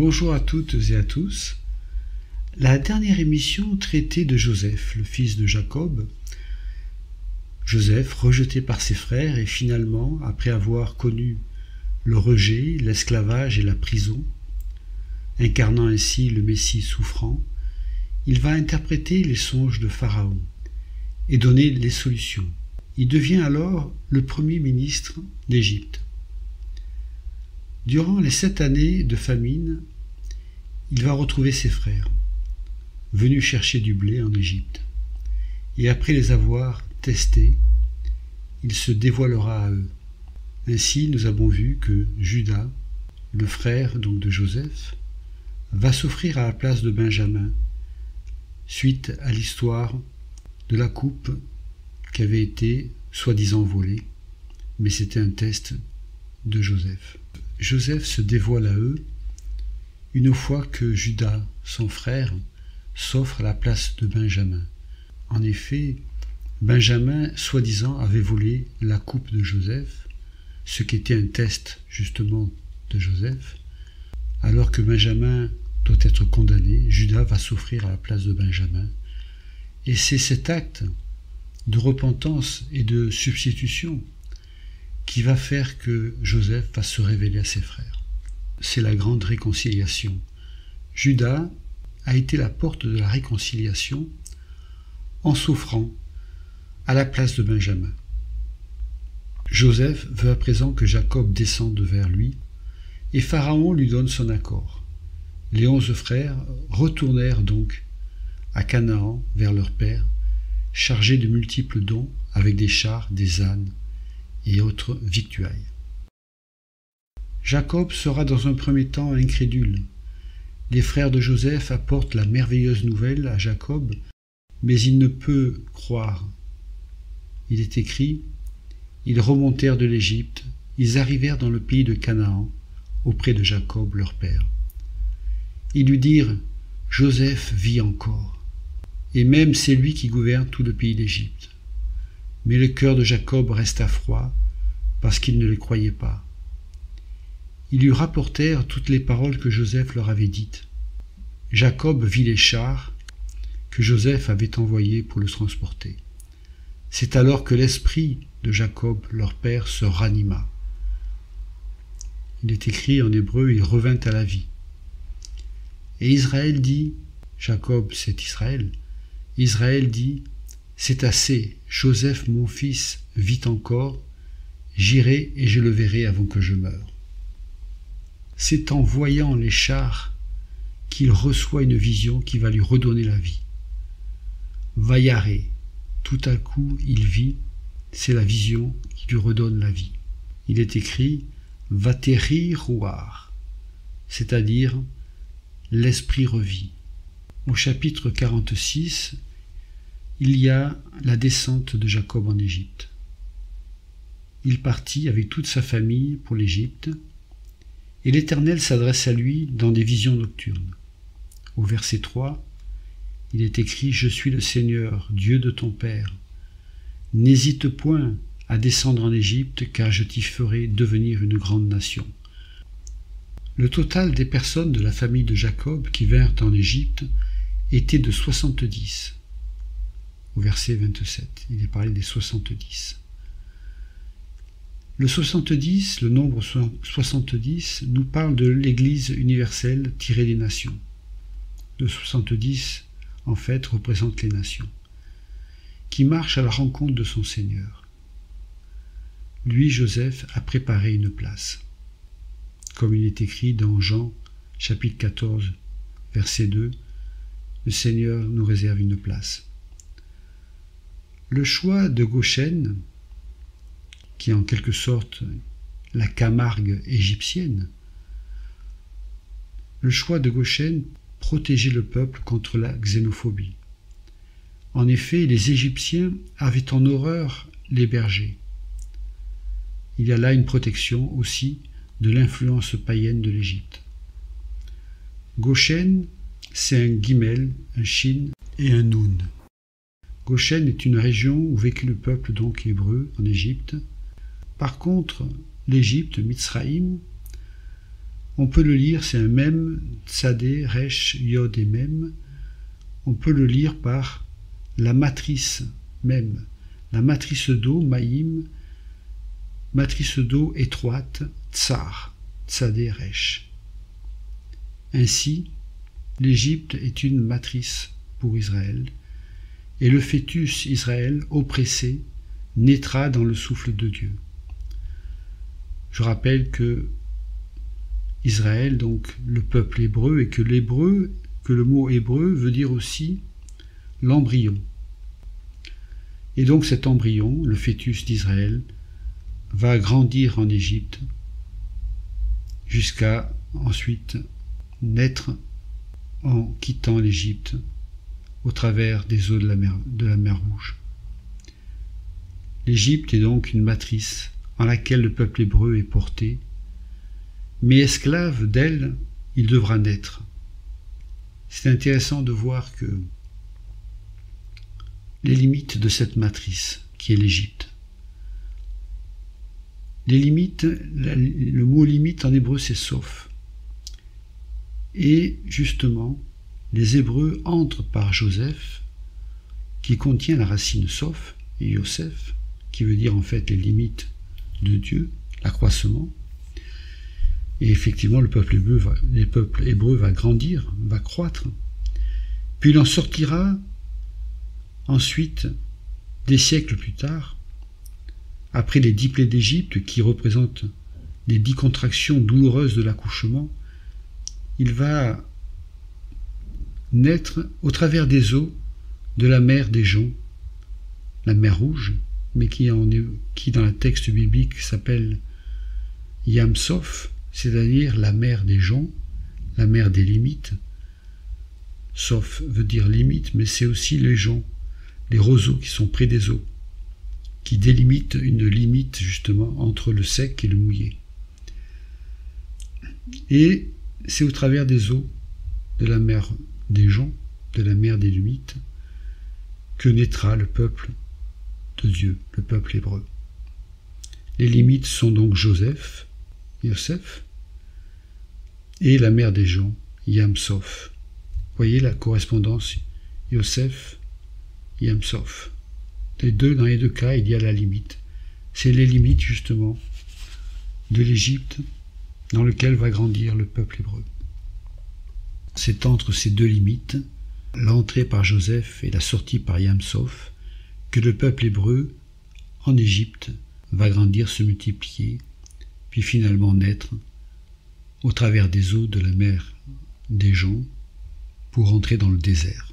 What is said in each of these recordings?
Bonjour à toutes et à tous. La dernière émission traitait de Joseph, le fils de Jacob. Joseph, rejeté par ses frères, et finalement, après avoir connu le rejet, l'esclavage et la prison, incarnant ainsi le Messie souffrant, il va interpréter les songes de Pharaon et donner les solutions. Il devient alors le premier ministre d'Égypte. Durant les 7 années de famine, il va retrouver ses frères, venus chercher du blé en Égypte. Et après les avoir testés, il se dévoilera à eux. Ainsi, nous avons vu que Judas, le frère donc de Joseph, va s'offrir à la place de Benjamin, suite à l'histoire de la coupe qui avait été soi-disant volée, mais c'était un test de Joseph. Joseph se dévoile à eux une fois que Judas, son frère, s'offre à la place de Benjamin. En effet, Benjamin, soi-disant, avait volé la coupe de Joseph, ce qui était un test justement de Joseph. Alors que Benjamin doit être condamné, Judas va s'offrir à la place de Benjamin. Et c'est cet acte de repentance et de substitution qui va faire que Joseph va se révéler à ses frères. C'est la grande réconciliation. Judas a été la porte de la réconciliation en s'offrant à la place de Benjamin. Joseph veut à présent que Jacob descende vers lui, et Pharaon lui donne son accord. Les 11 frères retournèrent donc à Canaan vers leur père, chargés de multiples dons avec des chars, des ânes et autres victuailles. Jacob sera dans un premier temps incrédule. Les frères de Joseph apportent la merveilleuse nouvelle à Jacob, mais il ne peut croire. Il est écrit, « Ils remontèrent de l'Égypte, ils arrivèrent dans le pays de Canaan, auprès de Jacob leur père. Ils lui dirent, « Joseph vit encore, et même c'est lui qui gouverne tout le pays d'Égypte. » Mais le cœur de Jacob resta froid, parce qu'il ne les croyait pas. Ils lui rapportèrent toutes les paroles que Joseph leur avait dites. Jacob vit les chars que Joseph avait envoyés pour le transporter. C'est alors que l'esprit de Jacob, leur père, se ranima. Il est écrit en hébreu, il revint à la vie. Et Israël dit, Jacob c'est Israël, Israël dit, c'est assez, Joseph mon fils vit encore, j'irai et je le verrai avant que je meure. C'est en voyant les chars qu'il reçoit une vision qui va lui redonner la vie. Vayaré, tout à coup il vit, c'est la vision qui lui redonne la vie. Il est écrit Vateri Rouar, c'est-à-dire l'esprit revit. Au chapitre 46, il y a la descente de Jacob en Égypte. Il partit avec toute sa famille pour l'Égypte, et l'Éternel s'adresse à lui dans des visions nocturnes. Au verset 3, il est écrit « Je suis le Seigneur, Dieu de ton Père. N'hésite point à descendre en Égypte, car je t'y ferai devenir une grande nation. » Le total des personnes de la famille de Jacob qui vinrent en Égypte était de 70. Au verset 27, il est parlé des 70. Le 70, le nombre 70, nous parle de l'Église universelle tirée des nations. Le 70, en fait, représente les nations, qui marchent à la rencontre de son Seigneur. Lui, Joseph, a préparé une place. Comme il est écrit dans Jean, chapitre 14, verset 2, le Seigneur nous réserve une place. Le choix de Goshen, qui est en quelque sorte la Camargue égyptienne, le choix de Goshen protégeait le peuple contre la xénophobie. En effet, les Égyptiens avaient en horreur les bergers. Il y a là une protection aussi de l'influence païenne de l'Égypte. Goshen, c'est un guimel, un shin et un noun. Goshen est une région où vécut le peuple donc hébreu en Égypte. Par contre, l'Égypte, Mitzraïm, On peut le lire, c'est un mem, tsadé, resh, yod et mem. On peut le lire par la matrice mem, la matrice d'eau, maïm, matrice d'eau étroite, tsar, tsadé, resh. Ainsi, l'Égypte est une matrice pour Israël, et le fœtus Israël, oppressé, naîtra dans le souffle de Dieu. Je rappelle que Israël, donc le peuple hébreu, et que le mot hébreu veut dire aussi l'embryon. Et donc cet embryon, le fœtus d'Israël, va grandir en Égypte jusqu'à ensuite naître en quittant l'Égypte au travers des eaux de la mer Rouge. L'Égypte est donc une matrice en laquelle le peuple hébreu est porté, mais esclave d'elle, il devra naître. C'est intéressant de voir que les limites de cette matrice qui est l'Égypte. Les limites, le mot limite en hébreu c'est sauf. Et justement, les Hébreux entrent par Joseph, qui contient la racine sauf, et Yosef, qui veut dire en fait les limites de Dieu, l'accroissement. Et effectivement, le peuple hébreu va grandir, va croître. Puis il en sortira ensuite, des siècles plus tard, après les 10 plaies d'Égypte qui représentent les 10 contractions douloureuses de l'accouchement, il va naître au travers des eaux de la mer des joncs, la mer Rouge, mais qui dans le texte biblique s'appelle Yam Sof, c'est-à-dire la mer des joncs, la mer des limites. Sof veut dire limite, mais c'est aussi les joncs, les roseaux qui sont près des eaux, qui délimitent une limite justement entre le sec et le mouillé. Et c'est au travers des eaux de la mer des joncs, de la mer des limites, que naîtra le peuple de Dieu, le peuple hébreu. Les limites sont donc Joseph, et la mer des joncs, Yam Sof. Voyez la correspondance Yosef, Yam Sof. Dans les deux cas, il y a la limite. C'est les limites justement de l'Égypte dans lequel va grandir le peuple hébreu. C'est entre ces deux limites, l'entrée par Joseph et la sortie par Yam Sof, que le peuple hébreu en Égypte va grandir, se multiplier, puis finalement naître au travers des eaux de la mer des joncs pour entrer dans le désert.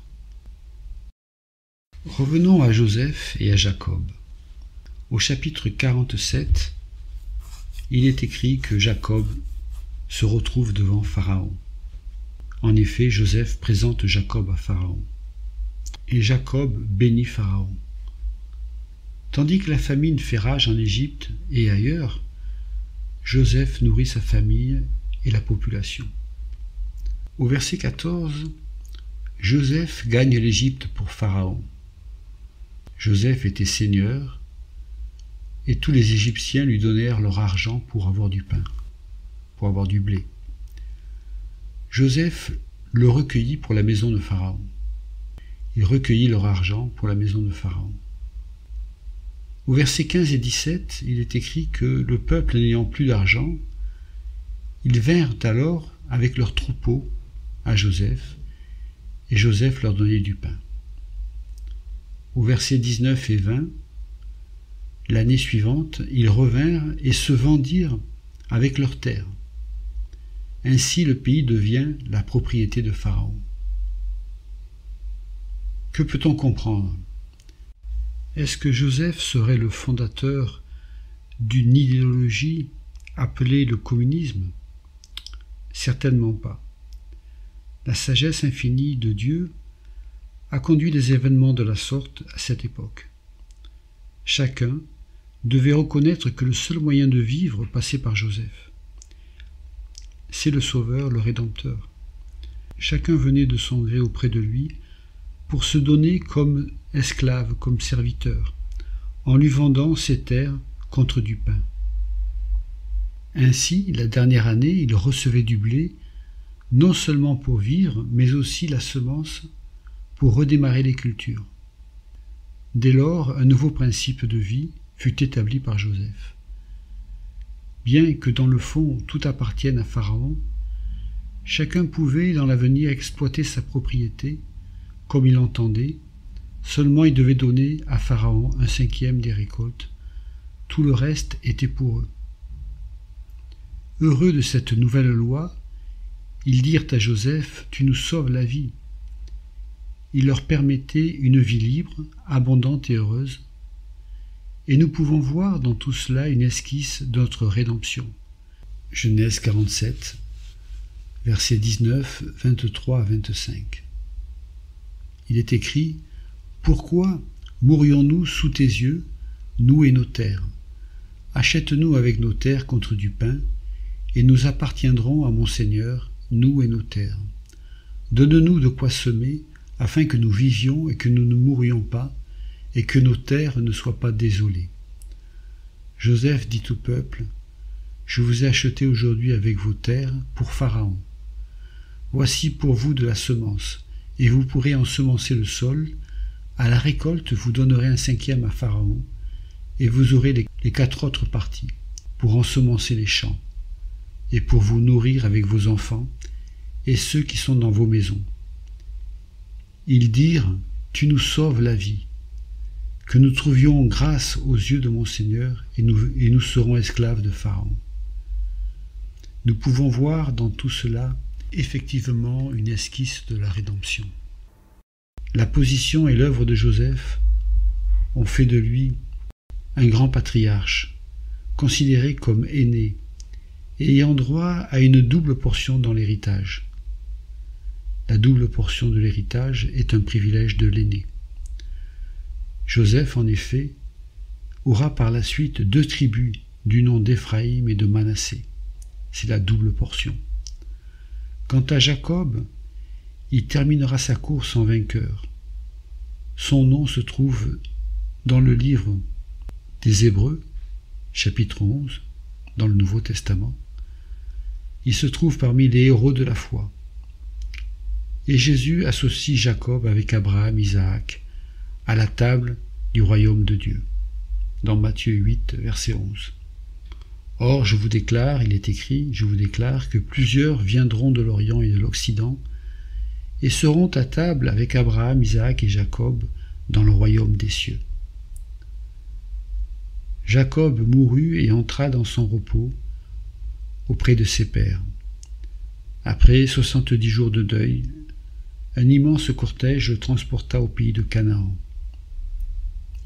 Revenons à Joseph et à Jacob. Au chapitre 47, il est écrit que Jacob se retrouve devant Pharaon. En effet, Joseph présente Jacob à Pharaon. Et Jacob bénit Pharaon. Tandis que la famine fait rage en Égypte et ailleurs, Joseph nourrit sa famille et la population. Au verset 14, Joseph gagne l'Égypte pour Pharaon. Joseph était seigneur, et tous les Égyptiens lui donnèrent leur argent pour avoir du pain, pour avoir du blé. Joseph le recueillit pour la maison de Pharaon. Il recueillit leur argent pour la maison de Pharaon. Au verset 15 et 17, il est écrit que le peuple n'ayant plus d'argent, ils vinrent alors avec leurs troupeaux à Joseph, et Joseph leur donnait du pain. Au verset 19 et 20, l'année suivante, ils revinrent et se vendirent avec leurs terres. Ainsi le pays devient la propriété de Pharaon. Que peut-on comprendre? Est-ce que Joseph serait le fondateur d'une idéologie appelée le communisme? Certainement pas. La sagesse infinie de Dieu a conduit les événements de la sorte à cette époque. Chacun devait reconnaître que le seul moyen de vivre passait par Joseph. C'est le Sauveur, le Rédempteur. Chacun venait de son gré auprès de lui pour se donner comme esclave, comme serviteur, en lui vendant ses terres contre du pain. Ainsi, la dernière année, il recevait du blé, non seulement pour vivre, mais aussi la semence pour redémarrer les cultures. Dès lors, un nouveau principe de vie fut établi par Joseph. Bien que dans le fond tout appartienne à Pharaon, chacun pouvait dans l'avenir exploiter sa propriété comme il l'entendait, seulement il devait donner à Pharaon 1/5 des récoltes, tout le reste était pour eux. Heureux de cette nouvelle loi, ils dirent à Joseph « Tu nous sauves la vie ». Il leur permettait une vie libre, abondante et heureuse, et nous pouvons voir dans tout cela une esquisse de notre rédemption. Genèse 47, versets 19, 23 à 25. Il est écrit « Pourquoi mourrions-nous sous tes yeux, nous et nos terres? Achète-nous avec nos terres contre du pain, et nous appartiendrons à mon Seigneur, nous et nos terres. Donne-nous de quoi semer, afin que nous vivions et que nous ne mourions pas, et que nos terres ne soient pas désolées. » Joseph dit au peuple, « Je vous ai acheté aujourd'hui avec vos terres pour Pharaon. Voici pour vous de la semence, et vous pourrez ensemencer le sol. À la récolte, vous donnerez 1/5 à Pharaon, et vous aurez les 4 autres parties, pour ensemencer les champs, et pour vous nourrir avec vos enfants, et ceux qui sont dans vos maisons. » Ils dirent, « Tu nous sauves la vie. Que nous trouvions grâce aux yeux de mon Seigneur, et nous serons esclaves de Pharaon. » Nous pouvons voir dans tout cela effectivement une esquisse de la rédemption. La position et l'œuvre de Joseph ont fait de lui un grand patriarche, considéré comme aîné, et ayant droit à une double portion dans l'héritage. La double portion de l'héritage est un privilège de l'aîné. Joseph, en effet, aura par la suite 2 tribus du nom d'Éphraïm et de Manassé. C'est la double portion. Quant à Jacob, il terminera sa course en vainqueur. Son nom se trouve dans le livre des Hébreux, chapitre 11, dans le Nouveau Testament. Il se trouve parmi les héros de la foi. Et Jésus associe Jacob avec Abraham, Isaac, à la table du royaume de Dieu, dans Matthieu 8, verset 11. Or, je vous déclare, il est écrit, je vous déclare que plusieurs viendront de l'Orient et de l'Occident et seront à table avec Abraham, Isaac et Jacob dans le royaume des cieux. Jacob mourut et entra dans son repos auprès de ses pères. Après 70 jours de deuil, un immense cortège le transporta au pays de Canaan.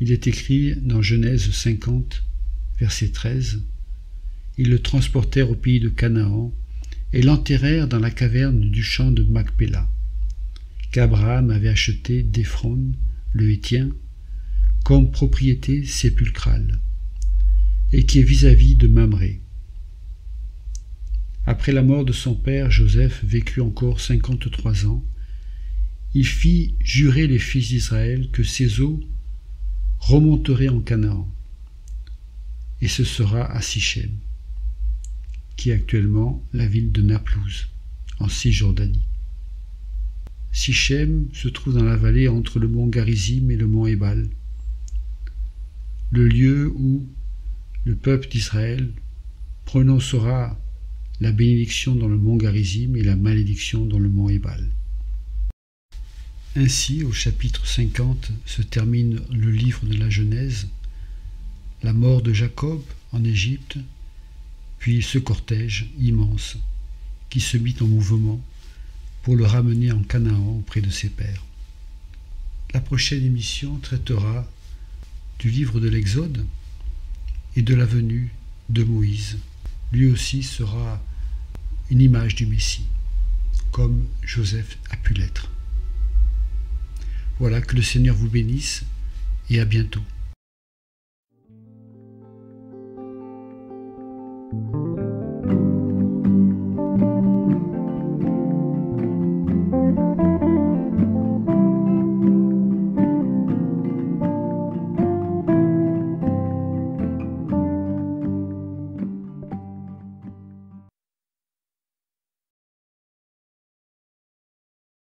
Il est écrit dans Genèse 50, verset 13, « Ils le transportèrent au pays de Canaan et l'enterrèrent dans la caverne du champ de Macpéla, qu'Abraham avait acheté d'Éphron, le Héthien, comme propriété sépulcrale, et qui est vis-à-vis de Mamré. Après la mort de son père, Joseph vécut encore 53 ans. Il fit jurer les fils d'Israël que ses eaux remonteraient en Canaan, et ce sera à Sichem, qui est actuellement la ville de Naplouse, en Cisjordanie. Sichem se trouve dans la vallée entre le mont Garizim et le mont Ébal, le lieu où le peuple d'Israël prononcera la bénédiction dans le mont Garizim et la malédiction dans le mont Ébal. Ainsi, au chapitre 50 se termine le livre de la Genèse, la mort de Jacob en Égypte, puis ce cortège immense qui se mit en mouvement pour le ramener en Canaan auprès de ses pères. La prochaine émission traitera du livre de l'Exode et de la venue de Moïse. Lui aussi sera une image du Messie, comme Joseph a pu l'être. Voilà, que le Seigneur vous bénisse et à bientôt.